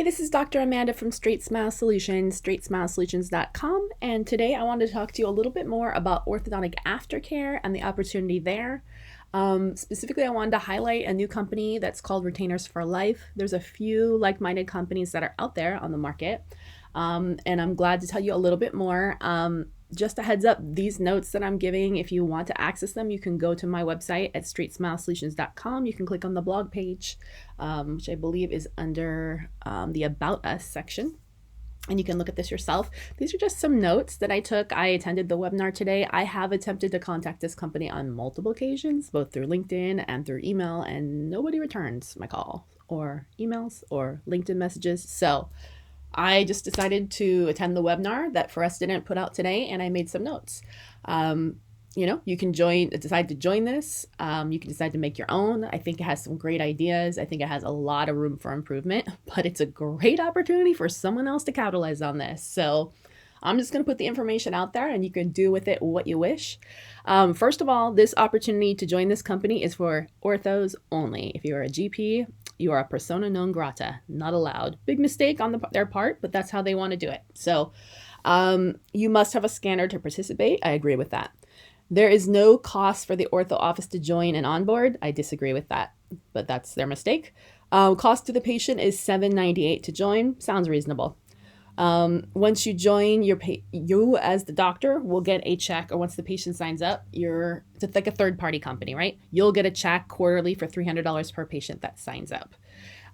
Hey, this is Dr. Amanda from StraightSmile Solutions, StraightSmileSolutions.com, and today I wanted to talk to you a little bit more about orthodontic aftercare and the opportunity there. Specifically, I wanted to highlight a new company that's called Retainers for Life. There's a few like-minded companies that are out there on the market, and I'm glad to tell you a little bit more. Just a heads up, these notes that I'm giving, if you want to access them, you can go to my website at StraightSmileSolutions.com. You can click on the blog page, which I believe is under the About Us section. And you can look at this yourself. These are just some notes that I took. I attended the webinar today. I have attempted to contact this company on multiple occasions, both through LinkedIn and through email, and nobody returns my call or emails or LinkedIn messages. So I just decided to attend the webinar that For Us didn't put out today, and I made some notes. You can decide to join this. You can decide to make your own. I think it has some great ideas. I think it has a lot of room for improvement, but it's a great opportunity for someone else to capitalize on this. So I'm just going to put the information out there and you can do with it what you wish. First of all, this opportunity to join this company is for orthos only. If you're a GP, you are a persona non grata, not allowed. Big mistake on their part, but that's how they want to do it. So you must have a scanner to participate. I agree with that. There is no cost for the ortho office to join and onboard. I disagree with that, but that's their mistake. Cost to the patient is $7.98 to join. Sounds reasonable. Once you join, you as the doctor will get a check, or once the patient signs up, it's like a third-party company, right? You'll get a check quarterly for $300 per patient that signs up.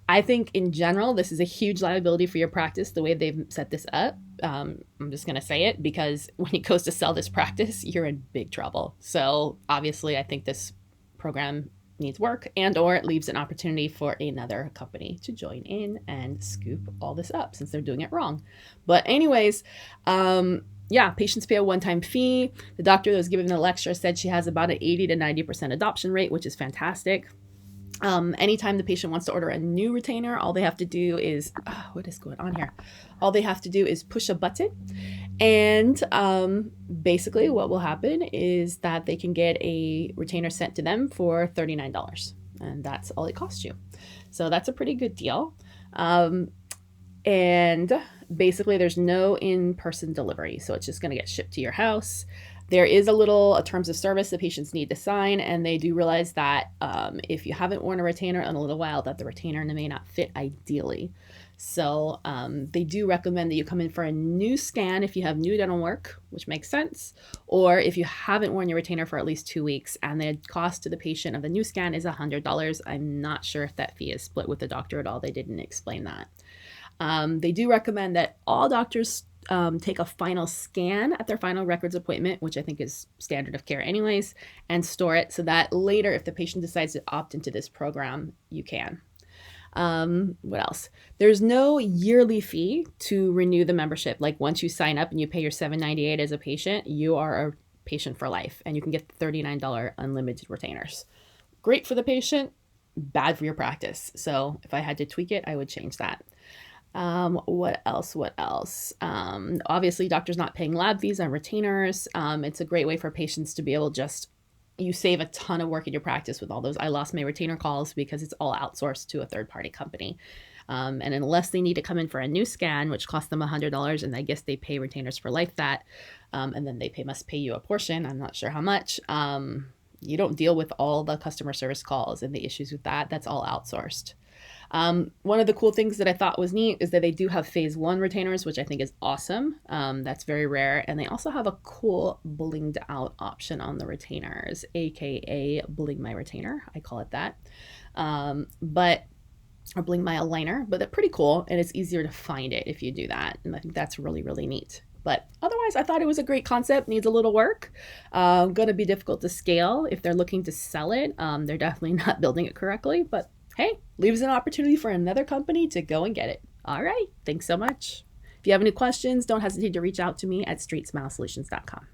I think in general, this is a huge liability for your practice, the way they've set this up. I'm just going to say it because when it goes to sell this practice, you're in big trouble. So obviously, I think this program needs work, and or it leaves an opportunity for another company to join in and scoop all this up since they're doing it wrong. But anyways, patients pay a one-time fee. The doctor that was giving the lecture said she has about an 80 to 90% adoption rate, which is fantastic. Anytime the patient wants to order a new retainer, all they have to do is, what is going on here? All they have to do is push a button, and basically what will happen is that they can get a retainer sent to them for $39, and that's all it costs you. So that's a pretty good deal. And basically there's no in-person delivery, so it's just going to get shipped to your house. There is a terms of service the patients need to sign, and they do realize that if you haven't worn a retainer in a little while, that the retainer may not fit ideally. So they do recommend that you come in for a new scan if you have new dental work, which makes sense, or if you haven't worn your retainer for at least 2 weeks, and the cost to the patient of the new scan is $100. I'm not sure if that fee is split with the doctor at all. They didn't explain that. They do recommend that all doctors take a final scan at their final records appointment, which I think is standard of care anyways, and store it so that later, if the patient decides to opt into this program, you can. What else? There's no yearly fee to renew the membership. Like once you sign up and you pay your $7.98 as a patient, you are a patient for life, and you can get the $39 unlimited retainers. Great for the patient, bad for your practice. So if I had to tweak it, I would change that. What else? Obviously doctors not paying lab fees on retainers. It's a great way for patients to be able you save a ton of work in your practice with all those I lost my retainer calls because it's all outsourced to a third-party company. And unless they need to come in for a new scan, which costs them $100, and I guess they pay Retainers for Life that, and then they must pay you a portion. I'm not sure how much. You don't deal with all the customer service calls and the issues with that. That's all outsourced. One of the cool things that I thought was neat is that they do have phase 1 retainers, which I think is awesome. That's very rare. And they also have a cool blinged out option on the retainers, aka bling my retainer. I call it that. Or bling my aligner, but they're pretty cool, and it's easier to find it if you do that. And I think that's really, really neat. But otherwise, I thought it was a great concept, needs a little work. Going to be difficult to scale if they're looking to sell it. They're definitely not building it correctly, but hey, leaves an opportunity for another company to go and get it. All right, thanks so much. If you have any questions, don't hesitate to reach out to me at StraightSmileSolutions.com.